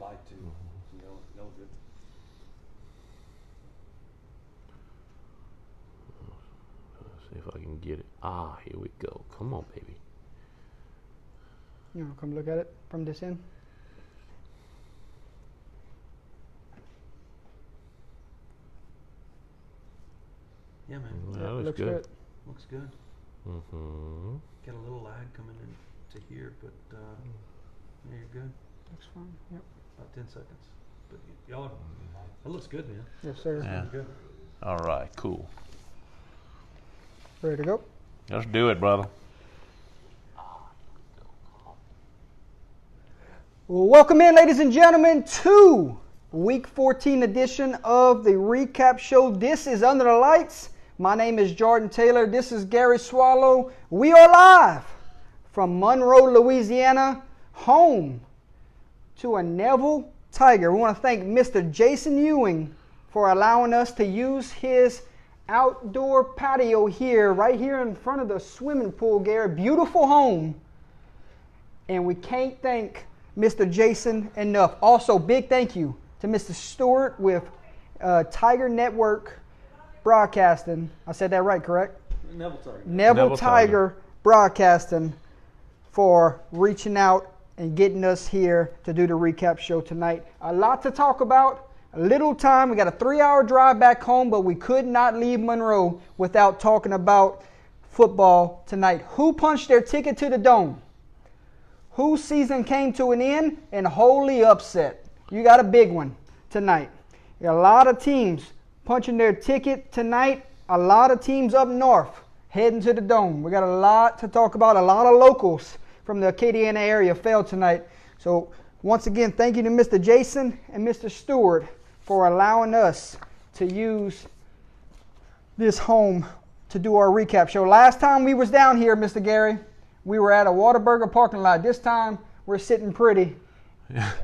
like to. Know that. Let's see if I can get it. Ah, here we go. Come on, baby. You know, come look at it from this end. Yeah, man. That looks looks good. Looks good. Mm-hmm. Got a little lag coming in to here, but yeah, you're good. Looks fine. Yep. About 10 seconds. But y'all are, that looks good, man. Yes, sir. Yeah. Good. All right, cool. Ready to go? Let's do it, brother. Well, welcome in, ladies and gentlemen, to Week 14 edition of the Recap Show. This is Under the Lights. My name is Jordan Taylor. This is Gary Swallow. We are live from Monroe, Louisiana, home to a Neville Tiger. We want to thank Mr. Jason Ewing for allowing us to use his outdoor patio here, right here in front of the swimming pool, Gary. Beautiful home. And we can't thank Mr. Jason enough. Also, big thank you to Mr. Stewart with Tiger Network Broadcasting. I said that right, correct? Neville Tiger. Neville Tiger Broadcasting for reaching out and getting us here to do the recap show tonight. A lot to talk about. A little time. We got a 3-hour drive back home, but we could not leave Monroe without talking about football tonight. Who punched their ticket to the Dome? Whose season came to an end and wholly upset? You got a big one tonight. You got a lot of teams punching their ticket tonight. A lot of teams up north heading to the Dome. We got a lot to talk about. A lot of locals from the Acadiana area fell tonight. So once again, thank you to Mr. Jason and Mr. Stewart for allowing us to use this home to do our recap show. Last time we was down here, Mr. Gary, we were at a Whataburger parking lot. This time, we're sitting pretty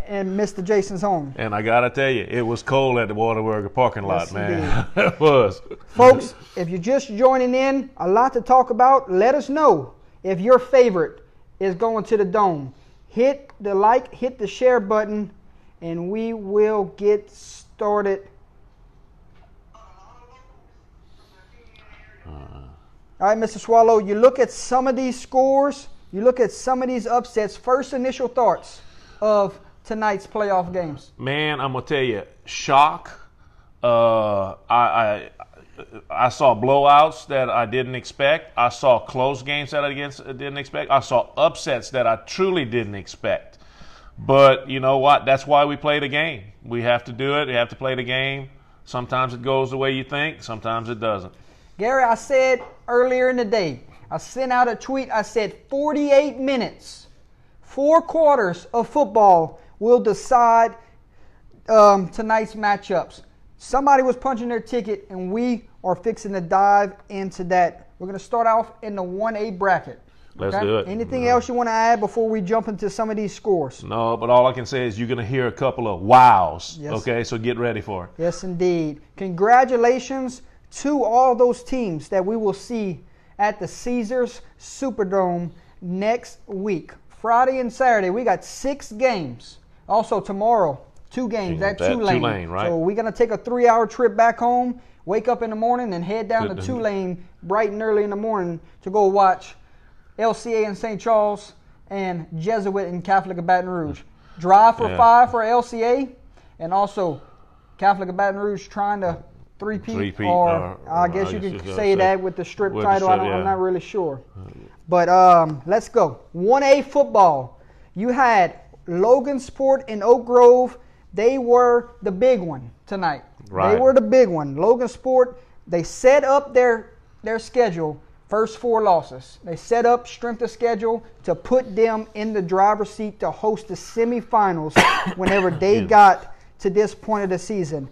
in Mr. Jason's home. And I got to tell you, it was cold at the Whataburger parking lot, Yes, man. It was. Folks, if you're just joining in, a lot to talk about. Let us know if your favorite is going to the Dome. Hit the like, hit the share button, and we will get started. All right, Mr. Swallow, you look at some of these scores, you look at some of these upsets. First initial thoughts of tonight's playoff games. Man, I'm going to tell you, shock. I saw blowouts that I didn't expect. I saw close games that I didn't expect. I saw upsets that I truly didn't expect. But you know what? That's why we play the game. We have to do it. We have to play the game. Sometimes it goes the way you think. Sometimes it doesn't. Gary, I said earlier in the day, I sent out a tweet. I said 48 minutes, 4 quarters of football will decide tonight's matchups. Somebody was punching their ticket, and we are fixing to dive into that. We're going to start off in the 1A bracket. Let's do it. Anything else you want to add before we jump into some of these scores? No, but all I can say is you're going to hear a couple of wows. Yes. Okay, so get ready for it. Yes, indeed. Congratulations to all those teams that we will see at the Caesars Superdome next week. Friday and Saturday, we got 6 games. Also tomorrow, 2 games at Tulane. Right? So we're going to take a 3-hour trip back home, wake up in the morning, and head down to Tulane bright and early in the morning to go watch LCA in St. Charles and Jesuit and Catholic of Baton Rouge. Drive for 5 for LCA, and also Catholic of Baton Rouge trying to three-peat, or I guess you could say that with the strip title. I'm not really sure. But let's go. 1A football. You had Logan Sport and Oak Grove. They were the big one tonight. Right. They were the big one. Logan Sport, they set up their schedule, first 4 losses. They set up strength of schedule to put them in the driver's seat to host the semifinals whenever they got to this point of the season.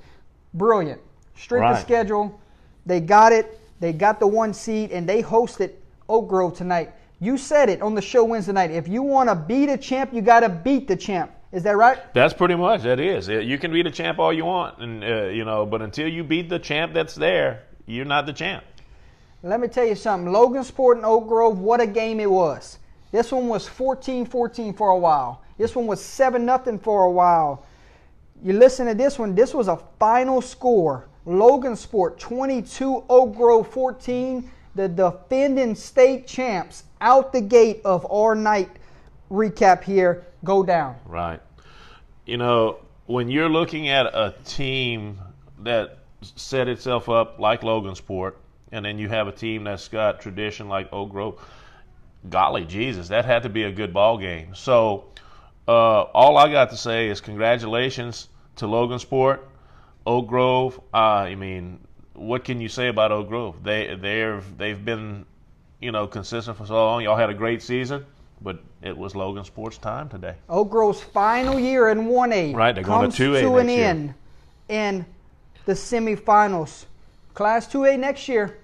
Brilliant. Strength of schedule, they got it. They got the 1 seed, and they hosted Oak Grove tonight. You said it on the show Wednesday night. If you want to be the champ, you got to beat the champ. Is that right? That's pretty much that is. You can be the champ all you want, and but until you beat the champ that's there, you're not the champ. Let me tell you something. Logan Sport and Oak Grove, what a game it was. This one was 14-14 for a while. This one was 7-0 for a while. You listen to this one. This was a final score. Logan Sport 22, Oak Grove 14. The defending state champs out the gate of our night recap here go down. Right. You know, when you're looking at a team that set itself up like Logan Sport, and then you have a team that's got tradition like Oak Grove, golly Jesus, that had to be a good ball game. So all I got to say is congratulations to Logan Sport, Oak Grove. I mean, what can you say about Oak Grove? They've been, you know, consistent for so long. Y'all had a great season, but it was Logan Sport's time today. Oak Grove's final year in 1A Right, they're going comes to 2A to an next year. end in the semifinals. Class 2A next year.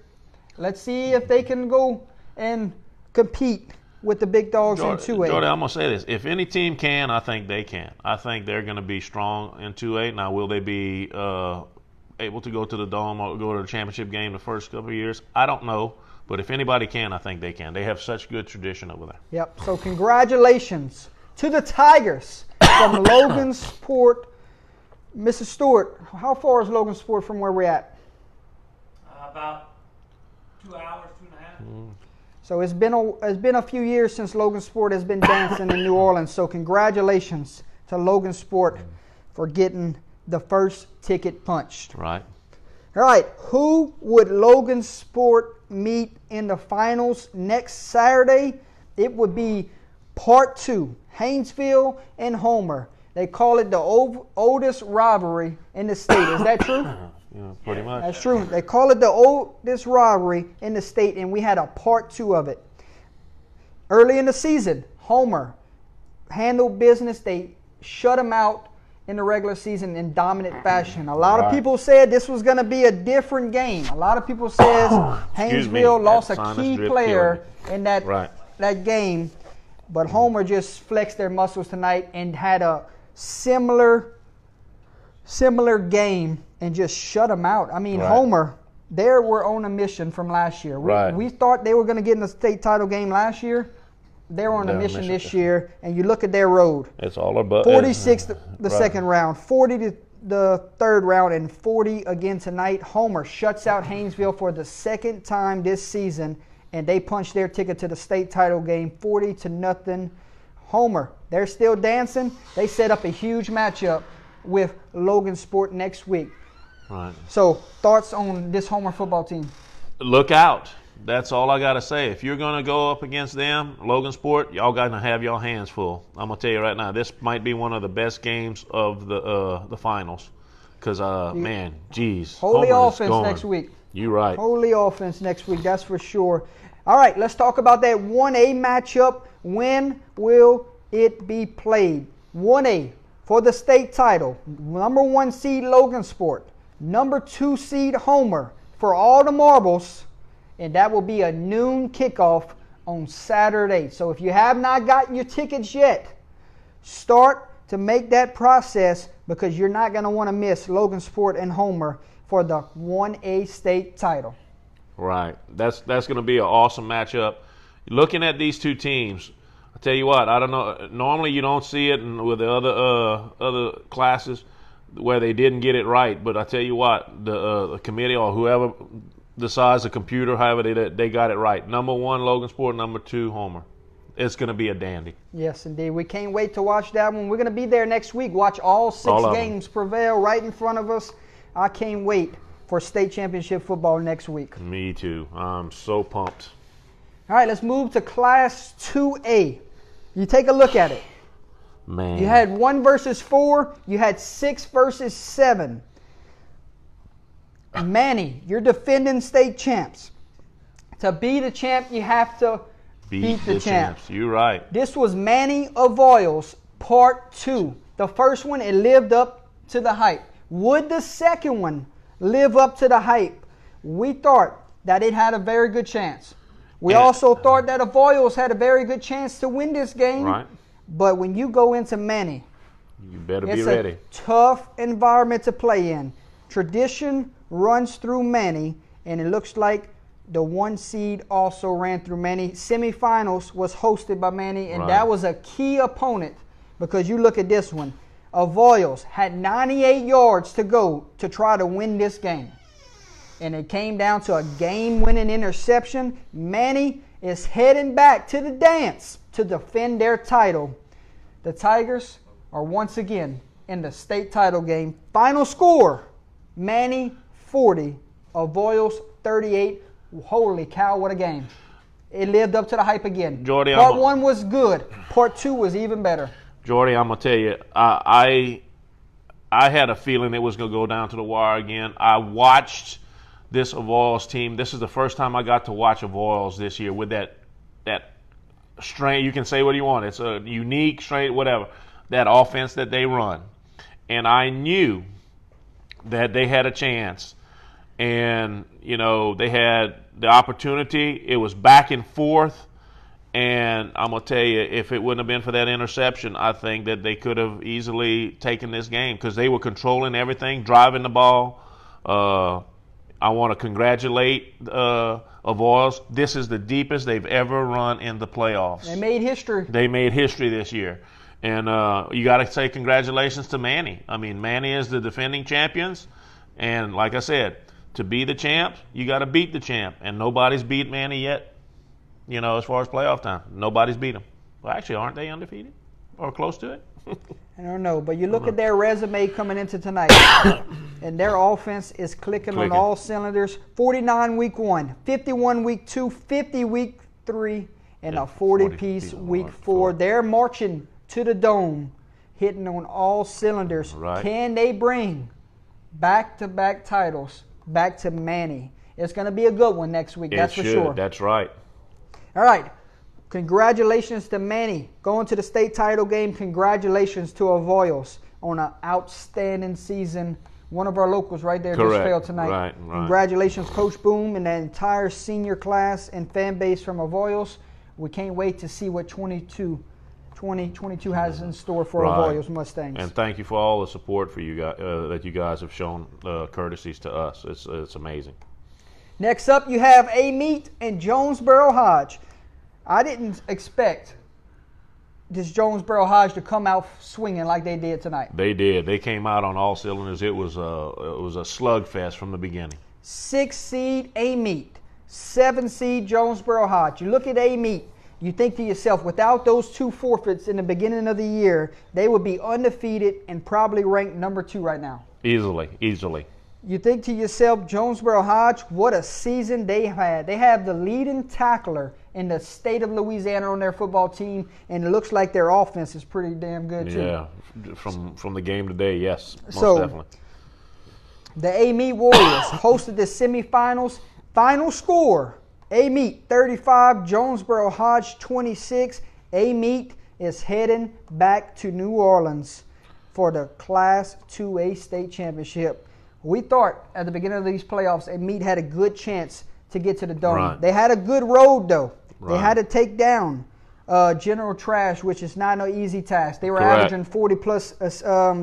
Let's see if they can go and compete with the big dogs in 2A. Jordan, I'm going to say this. If any team can, I think they can. I think they're going to be strong in 2A. Now, will they be able to go to the Dome or go to the championship game the first couple of years? I don't know. But if anybody can, I think they can. They have such good tradition over there. Yep. So congratulations to the Tigers from Logan Sport. Mrs. Stewart, how far is Logan Sport from where we're at? About 2 hours, 2.5. So it's been a few years since Logan Sport has been dancing in New Orleans. So congratulations to Logan Sport for getting the first ticket punched. Right. All right, who would Logan Sport meet in the finals next Saturday? It would be part 2, Haynesville and Homer. They call it the oldest rivalry in the state. Is that true? Yeah, pretty much. That's true. They call it the oldest rivalry in the state, and we had a part 2 of it. Early in the season, Homer handled business. They shut him out in the regular season in dominant fashion. A lot of people said this was going to be a different game. A lot of people said Haynesville lost a key player in that game. But Homer just flexed their muscles tonight and had a similar game and just shut them out. I mean, Homer, they were on a mission from last year. We thought they were going to get in the state title game last year. They're on a mission this year, and you look at their road. It's all about 46 the second round, 40 the third round, and 40 again tonight. Homer shuts out Haynesville for the second time this season, and they punched their ticket to the state title game 40-0. Homer, they're still dancing. They set up a huge matchup with Logan Sport next week. Right. So, thoughts on this Homer football team? Look out. That's all I got to say. If you're going to go up against them, Logan Sport, y'all got to have your hands full. I'm going to tell you right now, this might be one of the best games of the finals. Because, man, geez. Holy Homer is offense going. next week. You right. Holy offense next week, that's for sure. All right, let's talk about that 1A matchup. When will it be played? 1A for the state title. Number 1 seed Logan Sport. Number 2 seed Homer for all the marbles. And that will be a noon kickoff on Saturday. So if you have not gotten your tickets yet, start to make that process because you're not going to want to miss Logan Sport and Homer for the 1A state title. Right. That's going to be an awesome matchup. Looking at these two teams, I tell you what, I don't know. Normally you don't see it with the other classes where they didn't get it right. But I tell you what, the committee or whoever decides, the computer, however they got it right. Number 1, Logan Sport. Number 2, Homer. It's going to be a dandy. Yes, indeed. We can't wait to watch that one. We're going to be there next week. Watch all 6 games prevail right in front of us. I can't wait for state championship football next week. Me too. I'm so pumped. All right, let's move to Class 2A. You take a look at it. Man. You had 1 versus 4. You had 6 versus 7. Manny, you're defending state champs. To be the champ, you have to beat the champs. You're right. This was Manny Avoyles, part 2. The first one, it lived up to the hype. Would the second one live up to the hype? We thought that it had a very good chance. We also thought that Avoyles had a very good chance to win this game. Right. But when you go into Manny, You better be it's ready. a tough environment to play in. Tradition runs through Manny, and it looks like the 1 seed also ran through Manny. Semifinals was hosted by Manny, and that was a key opponent because you look at this one. Avoyles had 98 yards to go to try to win this game. And it came down to a game-winning interception. Manny is heading back to the dance to defend their title. The Tigers are once again in the state title game. Final score, Manny 40, Avoyles 38. Holy cow, what a game. It lived up to the hype again. Jordy, Part 1 was good. Part 2 was even better. Jordy, I'm going to tell you, I had a feeling it was going to go down to the wire again. I watched this Avoyles team. This is the first time I got to watch Avoyles this year with that strength. You can say what you want. It's a unique strength, whatever, that offense that they run. And I knew that they had a chance. And, you know, they had the opportunity. It was back and forth. And I'm going to tell you, if it wouldn't have been for that interception, I think that they could have easily taken this game because they were controlling everything, driving the ball. I want to congratulate Avoyles. This is the deepest they've ever run in the playoffs. They made history. They made history this year. And you got to say congratulations to Manny. I mean, Manny is the defending champions. And like I said, to be the champ, you got to beat the champ. And nobody's beat Manny yet, you know, as far as playoff time. Nobody's beat him. Well, actually, aren't they undefeated or close to it? I don't know, but you look at their resume coming into tonight, and their offense is clicking on all cylinders. 49 week 1, 51 week 2, 50 week 3, and a 40-piece week 4. They're marching to the dome, hitting on all cylinders. Right. Can they bring back-to-back titles back to Manny? It's going to be a good one next week, that's for sure. That's right. All right. Congratulations to Manny going to the state title game. Congratulations to Avoyles on an outstanding season. One of our locals right there Correct. just failed tonight. Right. Congratulations, Coach Boom, and the entire senior class and fan base from Avoyles. We can't wait to see what 2022 has in store for Avoyles Mustangs. And thank you for all the support for you guys that you guys have shown courtesies to us. It's amazing. Next up, you have Amite and Jonesboro Hodge. I didn't expect this Jonesboro Hodge to come out swinging like they did tonight. They did. They came out on all cylinders. It was a slugfest from the beginning. 6 seed Amite, 7 seed Jonesboro Hodge. You look at Amite, you think to yourself, without those 2 forfeits in the beginning of the year, they would be undefeated and probably ranked number 2 right now. Easily. You think to yourself, Jonesboro Hodge, what a season they had. They have the leading tackler in the state of Louisiana on their football team, and it looks like their offense is pretty damn good too. Yeah, from the game today, yes, most definitely. The Amite Warriors hosted the semifinals. Final score, Amite 35, Jonesboro Hodge 26. Amite is heading back to New Orleans for the Class 2A state championship. We thought at the beginning of these playoffs, Amite had a good chance to get to the dome. Right. They had a good road, though. Right. They had to take down General Trash, which is not an easy task. They were Correct. averaging 40-plus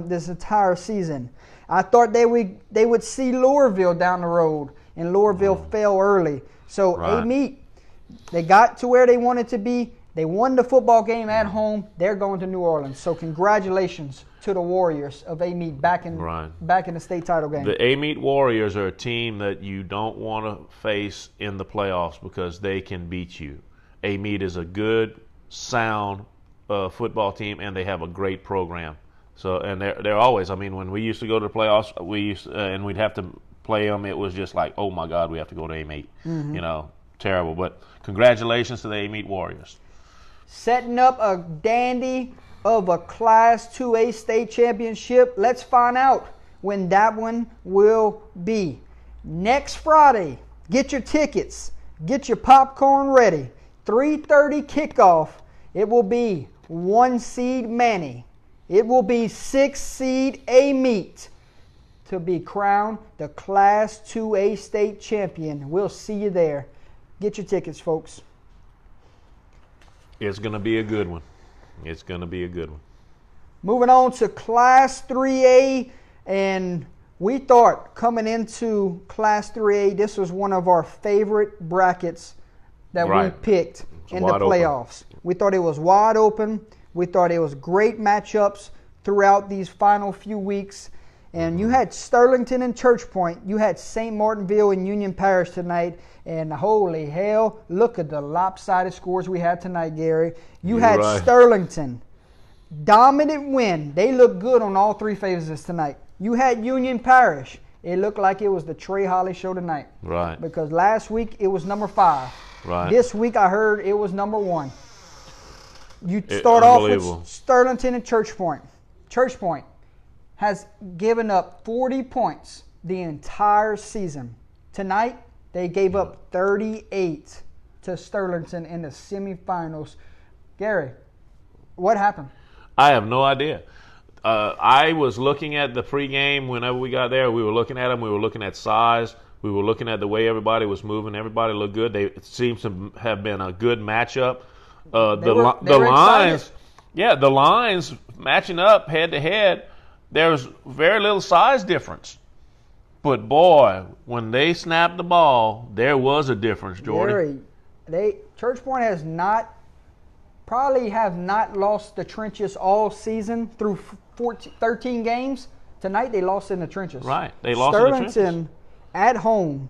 this entire season. I thought they would see Loreauville down the road, and Loreauville fell early. So Right. Amite, they got to where they wanted to be. They won the football game at home. They're going to New Orleans. So congratulations to the Warriors of Amite back in the state title game. The Amite Warriors are a team that you don't want to face in the playoffs because they can beat you. Amite is a good, sound football team, and they have a great program. So, and they're always. I mean, when we used to go to the playoffs, and we'd have to play them. It was just like, oh my God, we have to go to Amite. Mm-hmm. You know, terrible. But congratulations to the Amite Warriors. Setting up a dandy of a Class 2A state championship. Let's find out when that one will be. Next Friday, get your tickets. Get your popcorn ready. 3:30 kickoff. It will be 1 seed Manny. It will be 6 seed Amite to be crowned the Class 2A state champion. We'll see you there. Get your tickets, folks. It's going to be a good one. It's going to be a good one. Moving on to Class 3A, and we thought coming into Class 3A, this was one of our favorite brackets that we picked in the playoffs. We thought it was wide open. We thought it was great matchups. throughout these final few weeks. And you had Sterlington and Church Point. You had St. Martinville and Union Parish tonight. And holy hell, look at the lopsided scores we had tonight, Gary. You had right. Sterlington. Dominant win. They look good on all three phases tonight. You had Union Parish. It looked like it was the Trey Holly show tonight. Right. Because last week it was number 5. Right. This week I heard it was number 1. You start off with Unbelievable. Sterlington and Church Point. Church Point has given up 40 points the entire season. Tonight, they gave up 38 to Sterlington in the semifinals. Gary, what happened? I have no idea. I was looking at the pregame whenever we got there. We were looking at them. We were looking at size. We were looking at the way everybody was moving. Everybody looked good. It seems to have been a good matchup. The lines, excited. the lines matching up head to head. There's very little size difference. But boy, when they snapped the ball, there was a difference, Jordan. Church Point has not lost the trenches all season through 13 games. Tonight they lost in the trenches. Right, they lost in the trenches. Sterlington at home,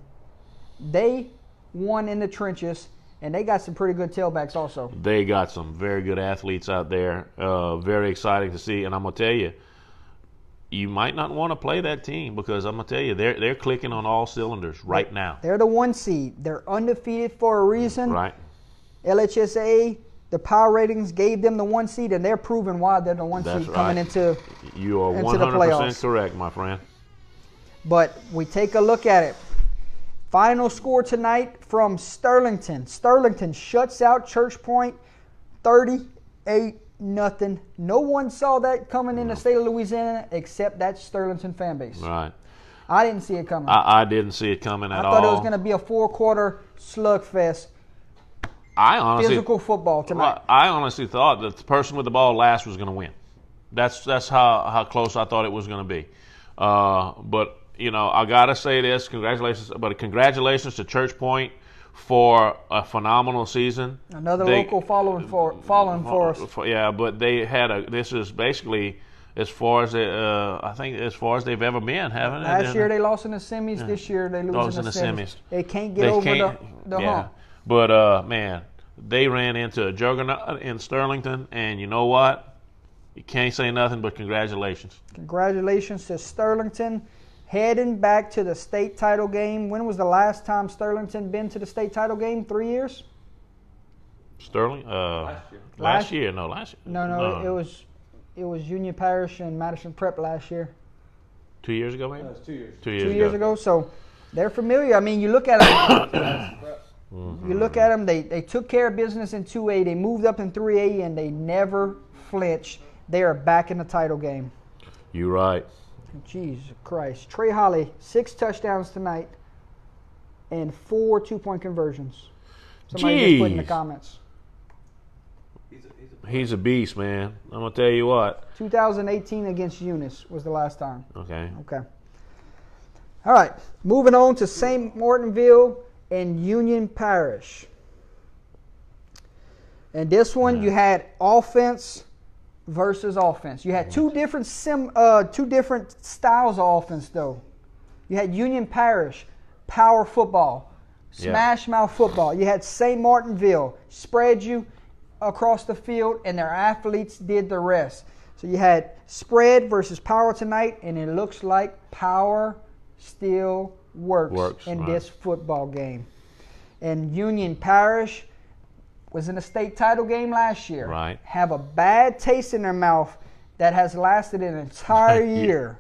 they won in the trenches, and they got some pretty good tailbacks also. They got some very good athletes out there. Very exciting to see. And I'm going to tell you, you might not want to play that team because I'm going to tell you, they're clicking on all cylinders right now. They're the 1 seed. They're undefeated for a reason. Right. LHSA, the power ratings gave them the 1 seed, and they're proving why they're the 1 That's seed coming right. into You are into the 100% playoffs. correct, my friend. But we take a look at it. Final score tonight from Sterlington. Sterlington shuts out Church Point 38-0. No one saw that coming in the state of Louisiana except that Sterlington fan base. Right. I didn't see it coming. I didn't see it coming at all. I thought it was going to be a 4-quarter slugfest. Physical football tonight. I honestly thought that the person with the ball last was going to win. That's how close I thought it was going to be. But you know, I gotta say this: congratulations to Church Point for a phenomenal season. Another local following for us. Yeah, but they had this is basically as far as I think as far as they've ever been, haven't they? Last year they lost in the semis. This year they lose in the semis. They can't get over the hump. But man, they ran into a juggernaut in Sterlington, and you know what? You can't say nothing but congratulations. Congratulations to Sterlington. Heading back to the state title game. When was the last time Sterlington been to the state title game? 3 years? Sterling? Last year. No, it was Union Parish and Madison Prep last year. 2 years ago, maybe? That was 2 years. 2 years 2 years ago. So they're familiar. I mean, you look at them. You look at them. They took care of business in 2A. They moved up in 3A, and they never flinched. They are back in the title game. You're right. Jesus Christ. Trey Holly, 6 touchdowns tonight and 4 2-point conversions. Somebody just put in the comments. He's a beast, man. I'm going to tell you what. 2018 against Eunice was the last time. Okay. All right. Moving on to St. Martinville and Union Parish. And this one, you had offense versus offense. You had two different styles of offense, though. You had Union Parish, power football, smash mouth football. You had St. Martinville, spread you across the field, and their athletes did the rest. So you had spread versus power tonight, and it looks like power still works in this football game. And Union Parish was in a state title game last year. Right. Have a bad taste in their mouth that has lasted an entire year.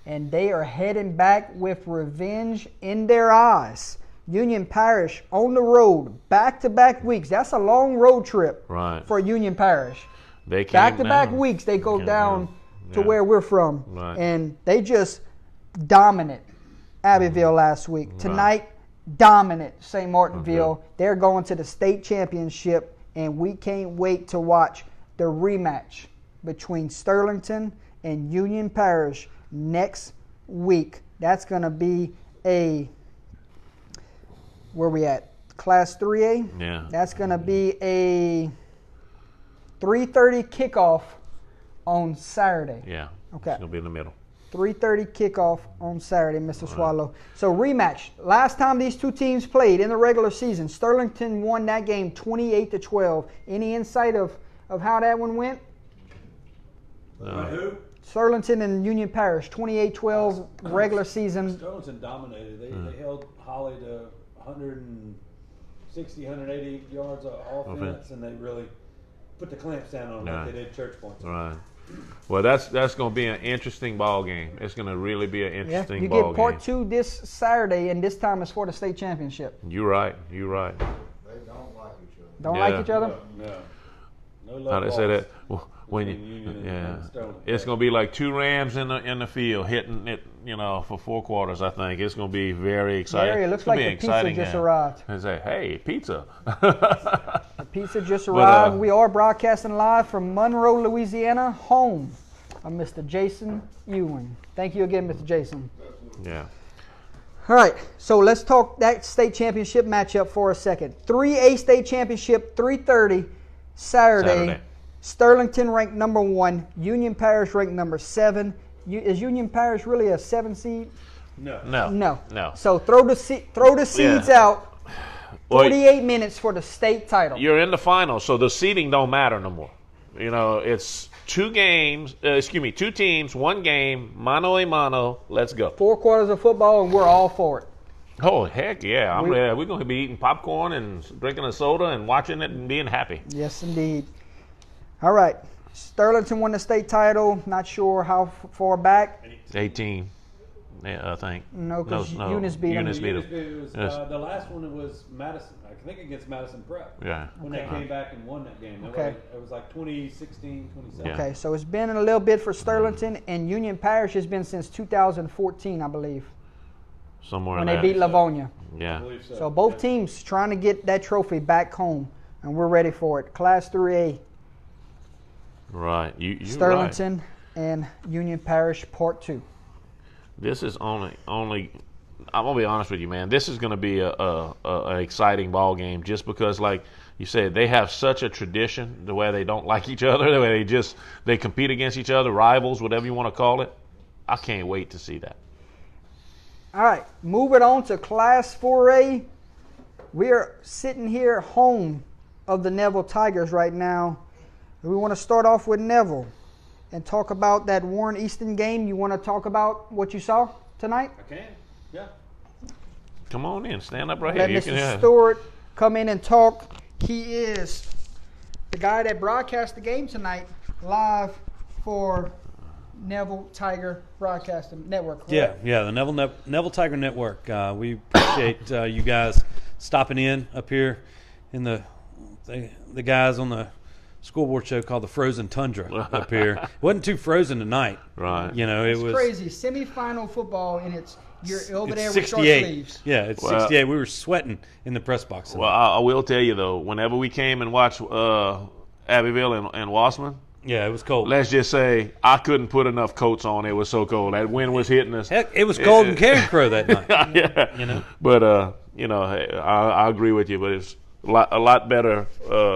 And they are heading back with revenge in their eyes. Union Parish on the road, back-to-back weeks. That's a long road trip for Union Parish. They came back-to-back down. weeks, they go down to where we're from. Right. And they just dominant Abbeville last week. Tonight, dominant St. Martinville. They're going to the state championship, and we can't wait to watch the rematch between Sterlington and Union Parish next week. That's going to be where we at? Class 3A? Yeah. That's going to be a 3:30 kickoff on Saturday. Yeah. Okay. It's gonna be in the middle. 3:30 kickoff on Saturday, Mr. Swallow. So rematch. Last time these two teams played in the regular season, Sterlington won that game 28-12. Any insight of how that one went? Who? Sterlington and Union Parish, 28-12 regular season. Sterlington dominated. They held Holly to 160, 180 yards of offense, and they really put the clamps down on them like they did Church Point. Right. Well, that's going to be an interesting ball game. It's going to really be an interesting You ball get part game. 2 this Saturday, and this time it's for the state championship. You're right. You're right. They don't like each other. Don't Yeah. like each other? No How love they say lost that? Well, when between Union and Sterling. it's going to be like two Rams in the field hitting it, for 4 quarters. I think it's going to be very exciting. Gary, it looks It's gonna like be the an pizza exciting just game. arrived. And say, hey, pizza. The pizza just arrived. But, We are broadcasting live from Monroe, Louisiana, home of Mr. Jason Ewing. Thank you again, Mr. Jason. Yeah. All right, so let's talk that state championship matchup for a second. 3A state championship, 3:30 Saturday. Sterlington ranked number 1, Union Parish ranked number 7. Is Union Parish really a 7 seed? No. No. So throw the seeds out. Well, 48 minutes for the state title. you're in the final, so the seeding don't matter no more. It's 2 teams, 1 game, mano a mano. Let's go. 4 quarters of football, and we're all for it. Oh, heck yeah. We're going to be eating popcorn and drinking a soda and watching it and being happy. Yes, indeed. All right. Sterlington won the state title. Not sure how far back. 18, I think. No, because Eunice beat them. Eunice beat them. It was, Yes. the last one was Madison. I think against Madison Prep. Yeah. When they came back and won that game. Okay. It was like 2016, 2017. Yeah. Okay, so it's been a little bit for Sterlington, and Union Parish has been since 2014, I believe, Somewhere when in they there. beat Livonia. I Yeah. believe so. So both teams trying to get that trophy back home, and we're ready for it. Class 3A, Right. You're right. Sterlington and Union Parish Part 2. This is only. I'm gonna be honest with you, man. This is gonna be a exciting ball game, just because, like you said, they have such a tradition, the way they don't like each other, the way they compete against each other, rivals, whatever you want to call it. I can't wait to see that. All right, moving on to Class 4A. We are sitting here home of the Neville Tigers right now. We want to start off with Neville and talk about that Warren Easton game. You want to talk about what you saw tonight? I can. Yeah. Come on in, stand up right Let here. Mr. Stewart come in and talk. He is the guy that broadcast the game tonight live for Neville Tiger Broadcasting Network. Correct? Yeah, the Neville Tiger Network. We appreciate you guys stopping in up here in the guys on the scoreboard show called the Frozen Tundra up here. It wasn't too frozen tonight. Right. It's it was crazy. Semifinal football, and you're over there it's with short 68. sleeves. Yeah, it's Well, 68. We were sweating in the press box tonight. Well, I will tell you though, whenever we came and watched Abbeville and Wassman, yeah, it was cold. let's just say I couldn't put enough coats on. It was so cold. That wind was hitting us. Heck, it was cold in Caring Crow that night. Yeah. But hey, I agree with you. But it's a lot better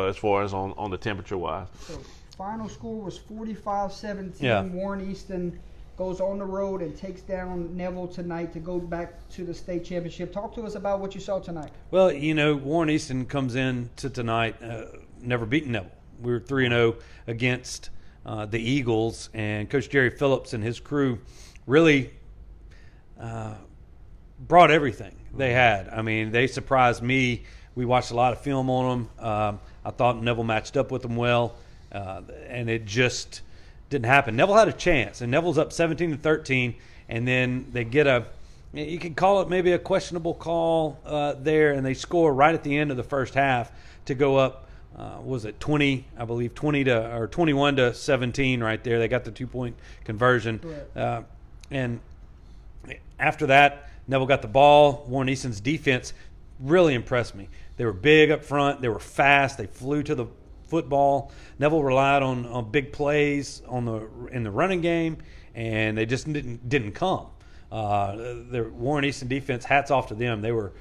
as far as on the temperature wise. So final score was 45-17. Yeah. Warren Easton goes on the road and takes down Neville tonight to go back to the state championship. Talk to us about what you saw tonight. Well, Warren Easton comes in to tonight, never beaten Neville. We were 3-0 against the Eagles, and Coach Jerry Phillips and his crew really brought everything they had. I mean, they surprised me. We watched a lot of film on them. I thought Neville matched up with them well, and it just didn't happen. Neville had a chance, and Neville's up 17-13, and then they get you could call it maybe a questionable call there, and they score right at the end of the first half to go up. Was it 20? I believe 21-17 right there. They got the 2-point conversion, and after that, Neville got the ball. Warren Easton's defense really impressed me. They were big up front. They were fast. They flew to the football. Neville relied on big plays in the running game, and they just didn't come. The Warren Easton defense, hats off to them. They were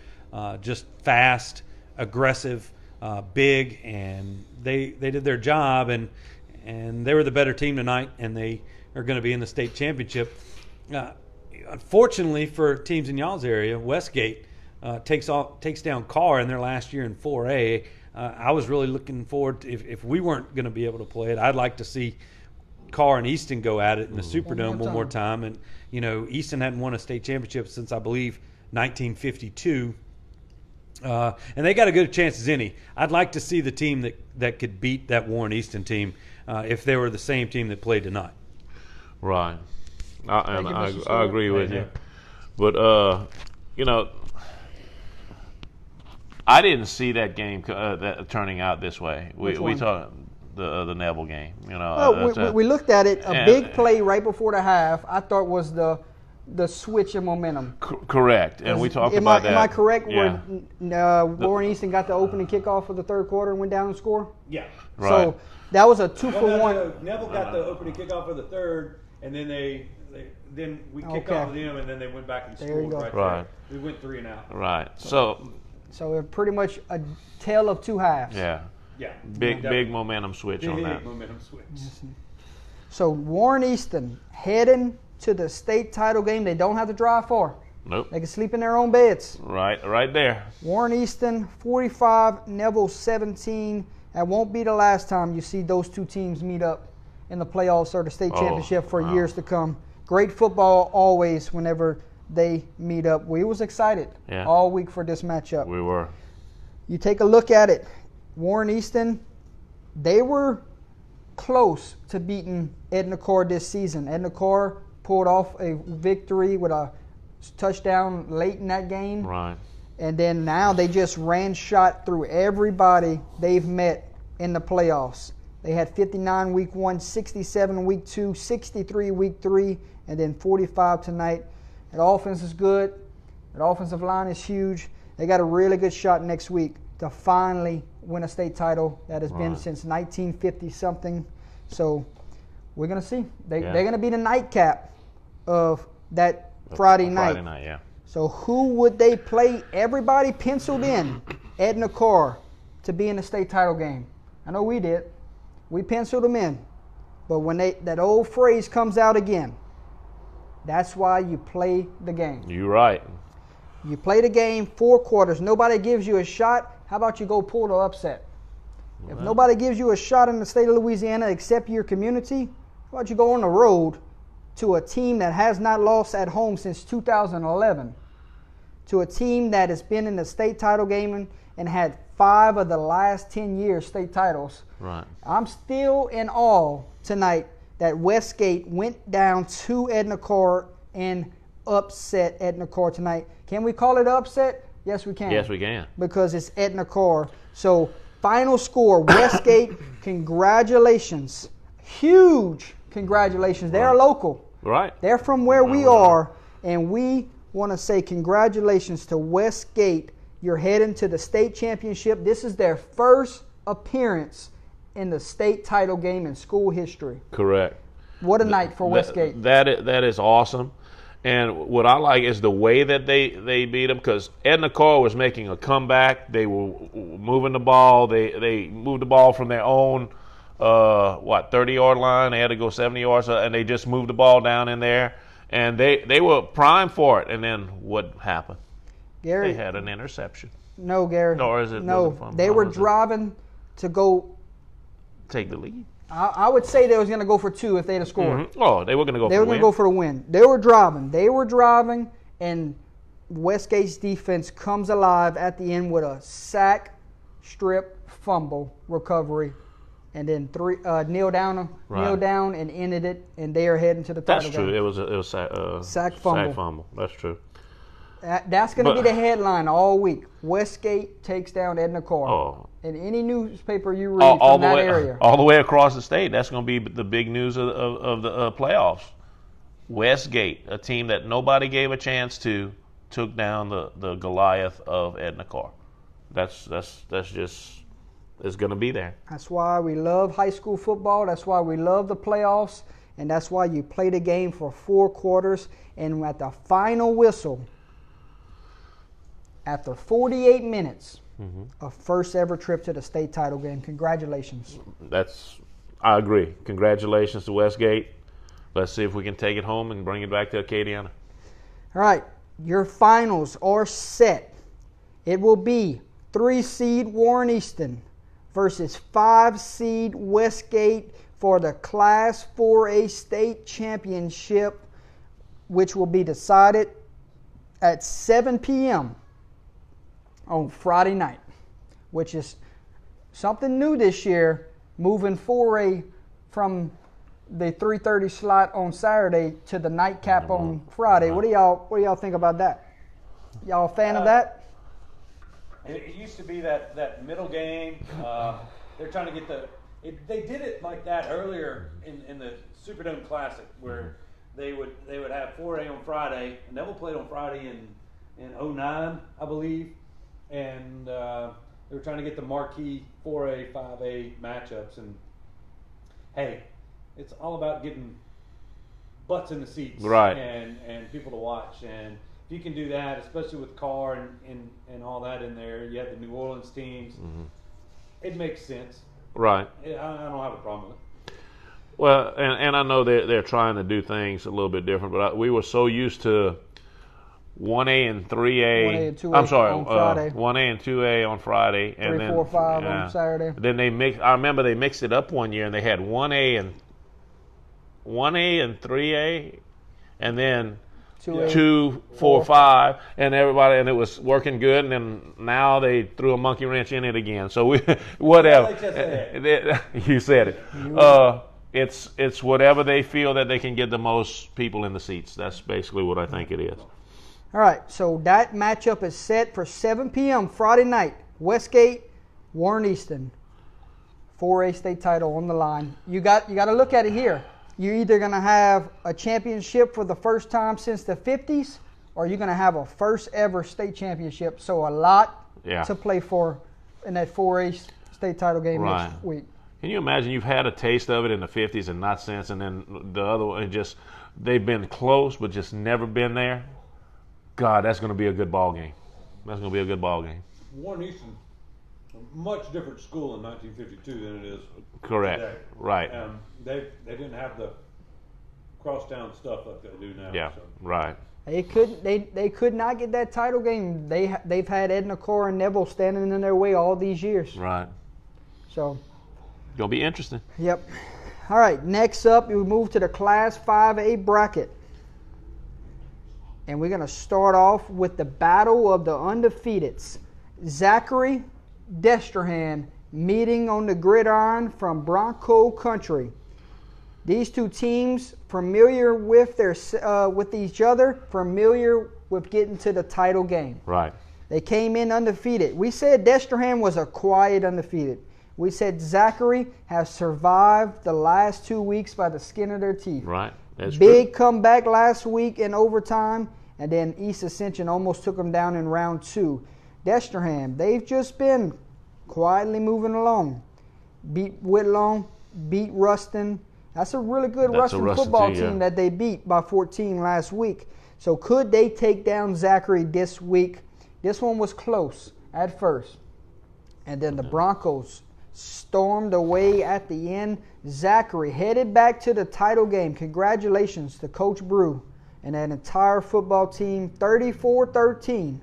just fast, aggressive, big, and they did their job. And and they were the better team tonight, and they are going to be in the state championship. Unfortunately for teams in y'all's area, Westgate takes down Carr in their last year in 4A. I was really looking forward to, if we weren't going to be able to play it, I'd like to see Carr and Easton go at it in the Superdome one more time. And Easton hadn't won a state championship since, I believe, 1952. And they got a good chance as any. I'd like to see the team that could beat that Warren Easton team if they were the same team that played tonight. Right. I Mr. agree with Yeah. you. But, I didn't see that game that turning out this way. Which We one? talked the Neville game. We looked at it. A and- big play right before the half, I thought was the switch in momentum. Correct. And we talked am about I, that. Am I correct? Yeah. Where Warren Easton got the opening kickoff of the third quarter and went down and scored? Yeah. Right. So that was a 2-for-1. No, Neville got the opening kickoff of the third, and then then we kicked Okay. off with them, and then they went back and There you scored go. right Right. there. We went 3 and out. Right. So, So it pretty much a tale of two halves. yeah. Yeah. Big momentum switch on Big that. momentum switch. So Warren Easton heading to the state title game. They don't have to drive far. Nope. They can sleep in their own beds. Right there. Warren Easton 45, Neville 17. That won't be the last time you see those two teams meet up in the playoffs or the state championship for wow. years to come. Great football always whenever they meet up. We was excited all week for this matchup. We were. You take a look at it. Warren Easton, they were close to beating Edna Corps this season. Edna Corps pulled off a victory with a touchdown late in that game. Right. And then now they just ran shot through everybody they've met in the playoffs. They had 59 week 1, 67 week 2, 63 week 3, and then 45 tonight. That offense is good. That offensive line is huge. They got a really good shot next week to finally win a state title that has been since 1950-something. So we're going to see. They're going to be the nightcap of that Friday night. Friday night, yeah. So who would they play? Everybody penciled in Edna Corps to be in the state title game. I know we did. We penciled them in. But when that old phrase comes out again, that's why you play the game. You're right. You play the game 4 quarters. Nobody gives you a shot. How about you go pull the upset? If nobody gives you a shot in the state of Louisiana except your community, how about you go on the road to a team that has not lost at home since 2011, to a team that has been in the state title game and had 5 of the last 10 years state titles. Right. I'm still in awe tonight that Westgate went down to Edna Corps and upset Edna Corps tonight. Can we call it upset? Yes, we can. Yes, we can. Because it's Edna Corps. So final score, Westgate, congratulations. Huge congratulations. They're local. Right. They're from where we are, and we want to say congratulations to Westgate. You're heading to the state championship. This is their first appearance in the state title game in school history. Correct. What a night for Westgate. That is awesome. And what I like is the way that they beat them, because Edna Corps was making a comeback. They were moving the ball. They moved the ball from their own 30-yard line. They had to go 70 yards, and they just moved the ball down in there. And they were primed for it. And then what happened? Gary, They had an interception. no, Gary. Or is it- no, was it from- they how were was it? driving to go. Take the lead. I would say they was going to go for 2 if they'd have scored. Oh, they were going to go They for were the going win. to go for the win. They were driving, and Westgate's defense comes alive at the end with a sack, strip, fumble, recovery, and then kneel down and ended it, and they are heading to the title That's true. game. It was Sack fumble. Sack fumble. That's true. That's going to be the headline all week. Westgate takes down Edna Corps. Oh. In any newspaper you read all from the that way, area. all the way across the state. That's going to be the big news of the playoffs. Westgate, a team that nobody gave a chance to, took down the Goliath of Edna Corps. That's just it's going to be there. That's why we love high school football. That's why we love the playoffs. And that's why you play the game for 4 quarters. And at the final whistle, after 48 minutes, a first ever trip to the state title game. Congratulations. That's I agree. Congratulations to Westgate. Let's see if we can take it home and bring it back to Acadiana. All right, your finals are set. It will be 3-seed Warren Easton versus 5-seed Westgate for the Class 4A state championship, which will be decided at 7 p.m. on Friday night, which is something new this year, moving 4A from the 3:30 slot on Saturday to the nightcap on Friday. What do y'all think about that? Y'all a fan of that? It used to be that middle game. They're trying to get they did it like that earlier in the Superdome Classic, where they would have 4A on Friday, and Neville played on Friday in 09, I believe, and they were trying to get the marquee 4A, 5A matchups. And hey, it's all about getting butts in the seats, right? And people to watch. And if you can do that, especially with Carr and all that in there, you have the New Orleans teams. Mm-hmm. It makes sense. Right. I don't have a problem with it. Well, and I know they're trying to do things a little bit different, but we were so used to 1A and 3A. 1A and 2A I'm sorry, on Friday. 1A and 2A on Friday, and 3, then 4, 5 on Saturday. Then I remember they mixed it up one year, and they had 1A and 3A, and then 2A, 2, 4, 5, and everybody, and it was working good. And then now they threw a monkey wrench in it again. So whatever. You said it. It's whatever they feel that they can get the most people in the seats. That's basically what I think it is. All right, so that matchup is set for 7 p.m. Friday night. Westgate, Warren Easton, 4A state title on the line. You got to look at it here. You're either going to have a championship for the first time since the 50s, or you're going to have a first ever state championship. So a lot to play for in that 4A state title game next week. Can you imagine you've had a taste of it in the 50s and not since, and then the other one, they've been close but just never been there? God, that's going to be a good ball game. That's going to be a good ball game. Warren Easton, a much different school in 1952 than it is Correct. today. Right. They didn't have the crosstown stuff like they do now. Yeah. So. Right. They could not get that title game. They've had Edna Carr and Neville standing in their way all these years. Right. So. Gonna be interesting. Yep. All right. Next up, we move to the Class 5A bracket. And we're going to start off with the battle of the undefeateds. Zachary, Destrehan meeting on the gridiron from Bronco Country. These two teams familiar with each other, familiar with getting to the title game. Right. They came in undefeated. We said Destrehan was a quiet undefeated. We said Zachary has survived the last 2 weeks by the skin of their teeth. Right. That's Big true. comeback last week in overtime, and then East Ascension almost took them down in round 2. Destrehan, they've just been quietly moving along. Beat Whitlow, beat Ruston. That's a really good Ruston football team that they beat by 14 last week. So could they take down Zachary this week? This one was close at first. And then the Broncos stormed away at the end. Zachary headed back to the title game. Congratulations to Coach Brew and that entire football team, 34-13.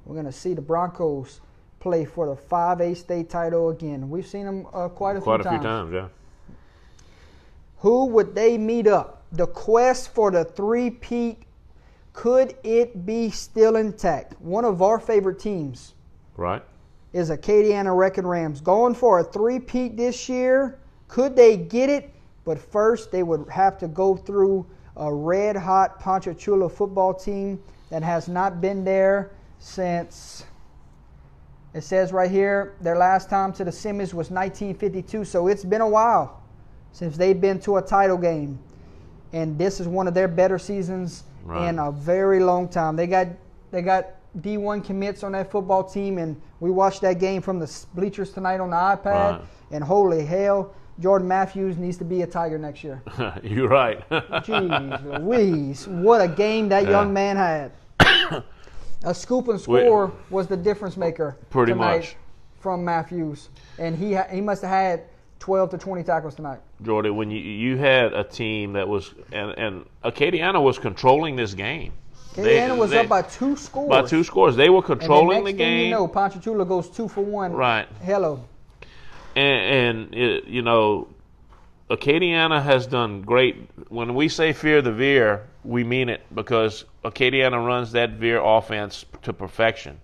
We're going to see the Broncos play for the 5A state title again. We've seen them quite a few times. Yeah. Who would they meet up? The quest for the three-peat, could it be still intact? One of our favorite teams. Right. Is Acadiana Wrecking Rams going for a three-peat this year? Could they get it? But first, they would have to go through a red-hot Ponchatoula football team that has not been there since, it says right here, their last time to the semis was 1952. So it's been a while since they've been to a title game. And this is one of their better seasons in a very long time. They got D1 commits on that football team, and we watched that game from the bleachers tonight on the iPad, and holy hell, Jordan Matthews needs to be a Tiger next year. You're right. Jeez Louise, what a game that young man had. A scoop and score was the difference maker Pretty tonight much from Matthews, and he must have had 12 to 20 tackles tonight. Jordy, when you had a team that was and Acadiana was controlling this game. Acadiana was up by 2 scores. By 2 scores, they were and controlling the the next thing game. you know, Ponchatoula goes 2 for 1. Right. Hello. And you know, Acadiana has done great. When we say fear the veer, we mean it because Acadiana runs that veer offense to perfection.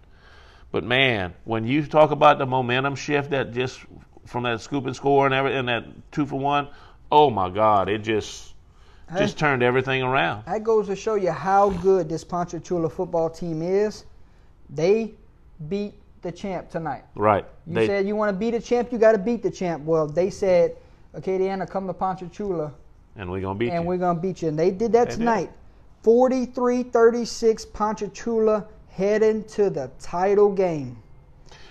But man, when you talk about the momentum shift that just from that scoop and score and everything, that 2 for 1, oh my God, it just turned everything around. That goes to show you how good this Ponchatoula football team is. They beat the champ tonight. Right. You said you want to beat a champ, you got to beat the champ. Well, they said, Acadiana, come to Ponchatoula, and we're gonna beat and you. we're going to beat you. And they did that tonight. 43-36, Ponchatoula heading to the title game.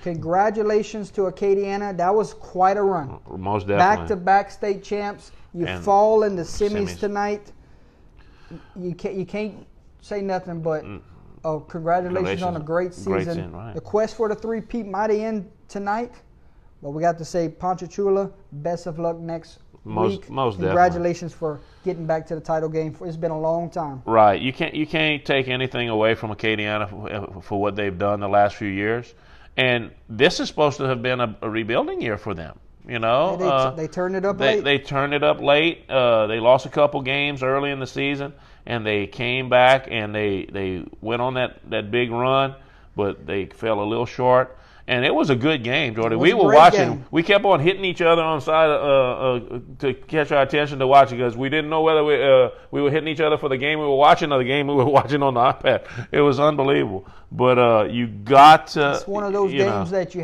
Congratulations to Acadiana. That was quite a run. Most definitely. Back-to-back state champs. You And fall in the semis semis. tonight. You can't say nothing but congratulations on a great season. Great season, right. The quest for the three-peat might end tonight, but we got to say Ponchatoula, best of luck next week. Most Congratulations for getting back to the title game. It's been a long time. Right. You can't take anything away from Acadiana for what they've done the last few years. And this is supposed to have been a rebuilding year for them. You know, They turned it up late. They turned it up late. They lost a couple games early in the season, and they came back and they went on that big run, but they fell a little short. And it was a good game, Jordy. It was We a were great watching. game. We kept on hitting each other on the side to catch our attention to watch it because we didn't know whether we were hitting each other for the game we were watching or the game we were watching on the iPad. It was unbelievable. But you got to. It's one of those games that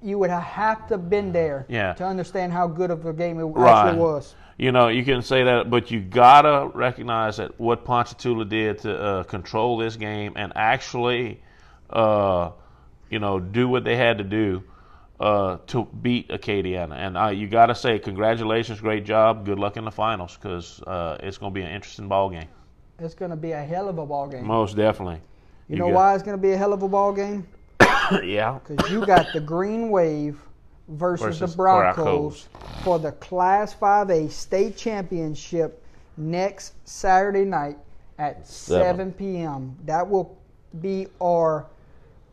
you would have to been there to understand how good of a game it actually was. You know, you can say that, but you gotta recognize that what Ponchatoula did to control this game and actually, do what they had to do to beat Acadiana. And you gotta say congratulations, great job, good luck in the finals because it's gonna be an interesting ball game. It's going to be a hell of a ball game. Most definitely. You know why it's going to be a hell of a ball game? Yeah. Because you got the Green Wave versus the Broncos for the Class 5A state championship next Saturday night at 7 p.m. That will be our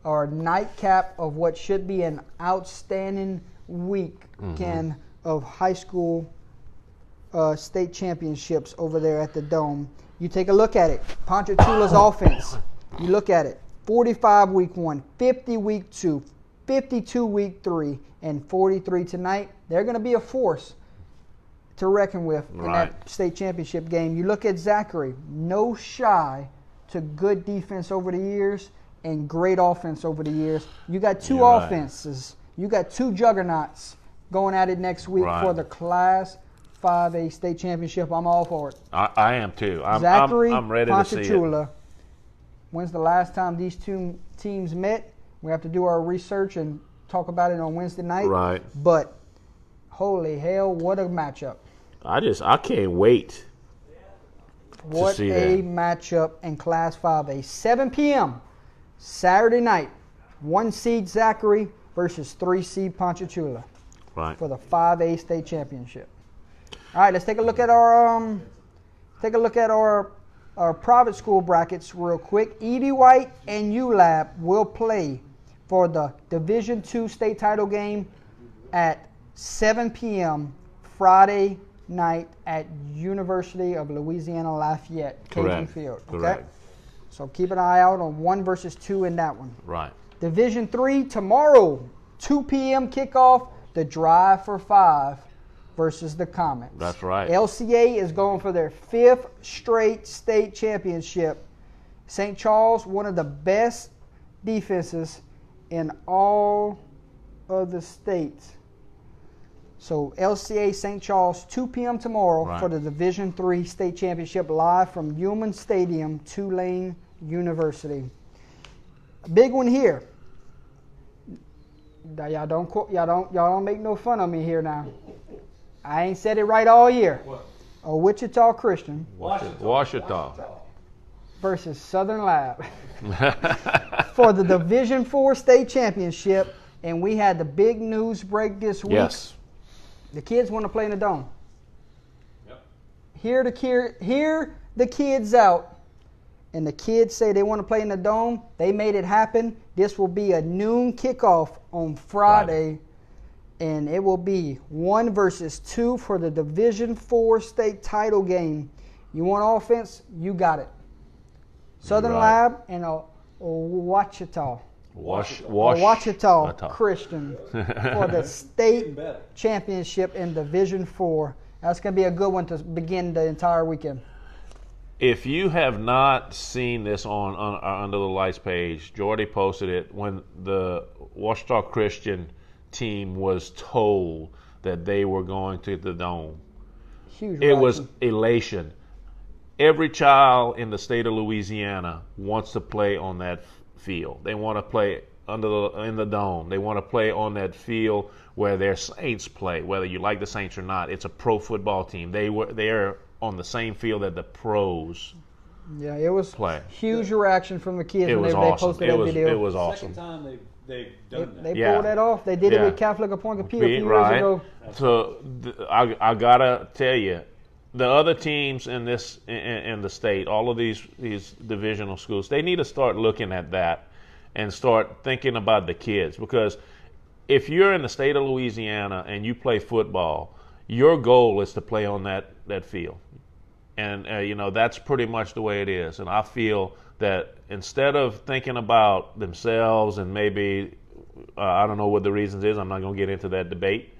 nightcap of what should be an outstanding weekend of high school state championships over there at the Dome. You take a look at it. Ponchatoula's offense. You look at it. 45 week 1, 50 week 2, 52 week 3, and 43 tonight. They're going to be a force to reckon with in that state championship game. You look at Zachary, no shy to good defense over the years and great offense over the years. You got two offenses. You got two juggernauts going at it next week for the Class 5A state championship. I'm all for it. I am too. Zachary, I'm ready to see it. Ponchatoula. When's the last time these two teams met? We have to do our research and talk about it on Wednesday night. Right. But holy hell, what a matchup. I can't wait. What to see a that. matchup in Class 5A. 7 p.m. Saturday night. 1 seed Zachary versus 3 seed Ponchatoula for the 5A state championship. All right, let's take a look at our private school brackets real quick. Evie White and ULAB will play for the Division II state title game at 7 p.m. Friday night at University of Louisiana Lafayette, Cajun Field. Okay? Correct. So keep an eye out on 1 versus 2 in that one. Right. Division III tomorrow, 2 p.m. kickoff, the Drive for 5 versus the Comets. That's right. LCA is going for their 5th straight state championship. St. Charles, one of the best defenses in all of the states. So LCA St. Charles, 2 p.m. tomorrow for the Division III state championship live from Human Stadium, Tulane University. A big one here. Y'all don't make no fun of me here now. I ain't said it right all year. A Wichita Christian Washita. versus Southern Lab for the Division IV state championship, and we had the big news break this week. The kids want to play in the dome. Yep. Hear the kids out, and the kids say they want to play in the dome. They made it happen. This will be a noon kickoff on Friday, and it will be 1 versus 2 for the Division IV state title game. You want offense? You got it. Southern Right. Lab and Ouachita Ouachita Christian for the state better. championship in Division IV. That's going to be a good one to begin the entire weekend. If you have not seen this on our Under the Lights page, Jordy posted it when the Ouachita Christian team was told that they were going to the Dome. Huge It was reaction. elation. Every child in the state of Louisiana wants to play on that field. They want to play in the Dome. They want to play on that field where their Saints play. Whether you like the Saints or not, it's a pro football team. They're on the same field that the pros Yeah, it was play. huge reaction from the kids It when was they awesome. posted It that was video. it was awesome. Second time they've They, done that. they Yeah. pulled that off. They did it Yeah. with Catholic Appointed P a few years Right. ago. So I gotta tell you, the other teams in the state, all of these divisional schools, they need to start looking at that and start thinking about the kids, because if you're in the state of Louisiana and you play football, your goal is to play on that field, and that's pretty much the way it is. And I feel that instead of thinking about themselves and maybe I don't know what the reasons is, I'm not going to get into that debate,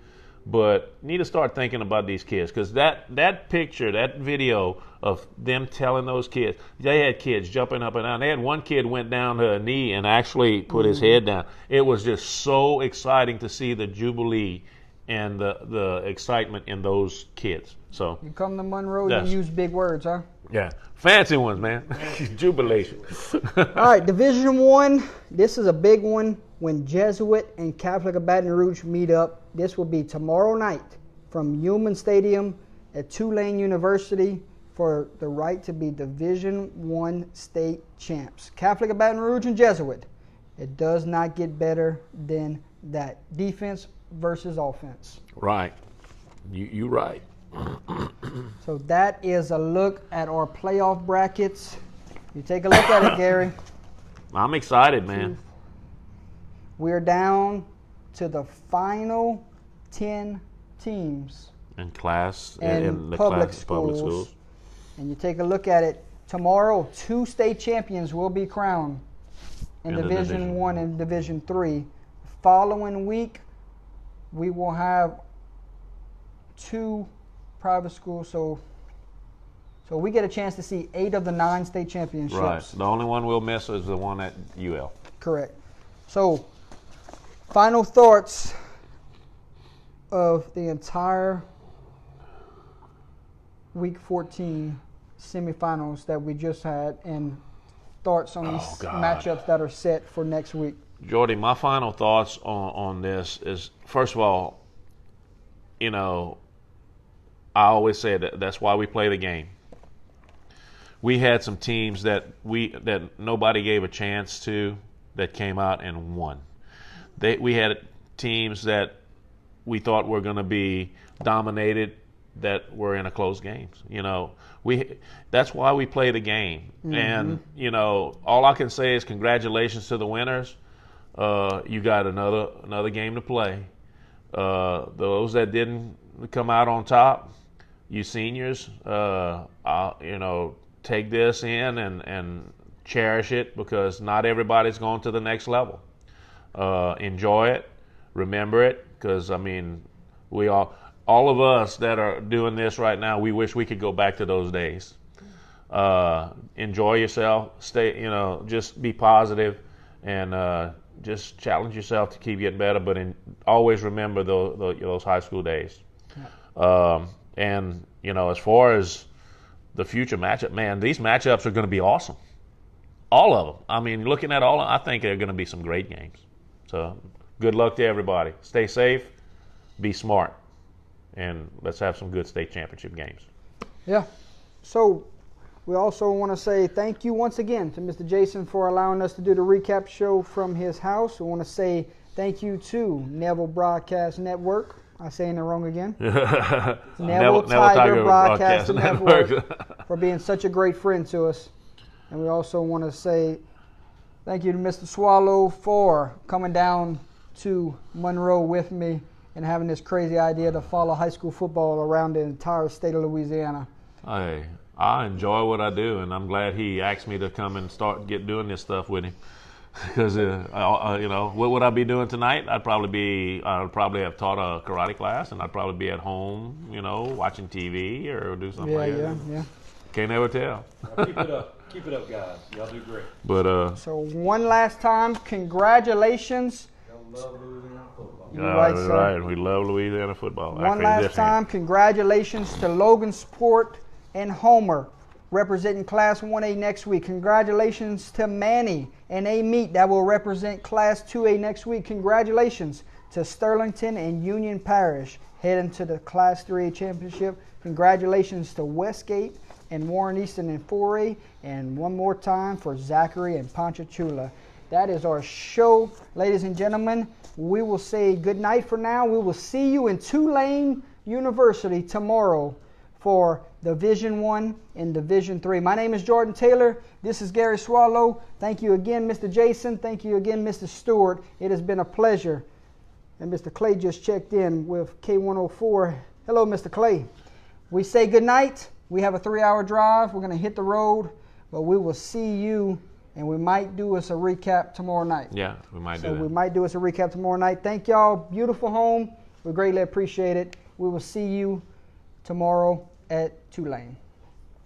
but need to start thinking about these kids, because that picture, that video of them telling those kids, they had kids jumping up and down. They had one kid went down to a knee and actually put his head down. It was just so exciting to see the jubilee and the excitement in those kids. So You come to Monroe, Yes. you use big words, huh? yeah, fancy ones, man. Jubilation. All right, Division I. This is a big one when Jesuit and Catholic of Baton Rouge meet up. This will be tomorrow night from Human Stadium at Tulane University for the right to be Division I state champs. Catholic of Baton Rouge and Jesuit. It does not get better than that. Defense versus offense. Right. You right. So that is a look at our playoff brackets. You take a look at it, Gary. I'm excited, man. We're down to the final 10 teams. In class, And in the public class, public schools. schools. And you take a look at it. Tomorrow, 2 state champions will be crowned in In the Division Division. 1 and Division 3. Following week, we will have 2 private schools. So we get a chance to see 8 of the 9 state championships. Right. The only one we'll miss is the one at UL. Correct. So, final thoughts of the entire Week 14 semifinals that we just had, and thoughts on these God. matchups that are set for next week. Jordy, my final thoughts on this is, first of all, I always say that's why we play the game. We had some teams that nobody gave a chance to that came out and won. We had teams that we thought were going to be dominated that were in a close games. That's why we play the game. And all I can say is congratulations to the winners. You got another game to play. Those that didn't come out on top, you seniors, take this in and cherish it, because not everybody's going to the next level. Enjoy it, remember it, because we all of us that are doing this right now, we wish we could go back to those days. Enjoy yourself, stay, just be positive, and just challenge yourself to keep getting better. But always remember those high school days. And as far as the future matchup, man, these matchups are going to be awesome. All of them. Looking at all, I think they're going to be some great games. So good luck to everybody. Stay safe, be smart, and let's have some good state championship games. Yeah. So we also want to say thank you once again to Mr. Jason for allowing us to do the recap show from his house. We want to say thank you to Neville Broadcast Network, I'm saying it wrong again. Neville Tiger Broadcasting Network. Network for being such a great friend to us. And we also want to say thank you to Mr. Swallow for coming down to Monroe with me and having this crazy idea to follow high school football around the entire state of Louisiana. Hey, I enjoy what I do, and I'm glad he asked me to come and get doing this stuff with him. Because what would I be doing tonight? I'd probably have taught a karate class, and I'd probably be at home, watching TV or do something like that. Yeah. Can't never tell. Keep it up, guys. Y'all do great. But so one last time, congratulations. Love Louisiana football. You're right, sir. right, we love Louisiana football. One last time, congratulations to Logan Sport and Homer representing Class 1A next week. Congratulations to Manny and A-Meat that will represent Class 2A next week. Congratulations to Sterlington and Union Parish heading to the Class 3A championship. Congratulations to Westgate and Warren Easton in 4A. And one more time for Zachary and Ponchatoula. That is our show, ladies and gentlemen. We will say good night for now. We will see you in Tulane University tomorrow for Division 1 and Division 3. My name is Jordan Taylor. This is Gary Swallow. Thank you again, Mr. Jason. Thank you again, Mr. Stewart. It has been a pleasure. And Mr. Clay just checked in with K104. Hello, Mr. Clay. We say good night. We have a 3-hour drive. We're going to hit the road, but we will see you, and we might do us a recap tomorrow night. Yeah, we might do So that. we might do us a recap tomorrow night. Thank y'all. Beautiful home. We greatly appreciate it. We will see you tomorrow at Tulane.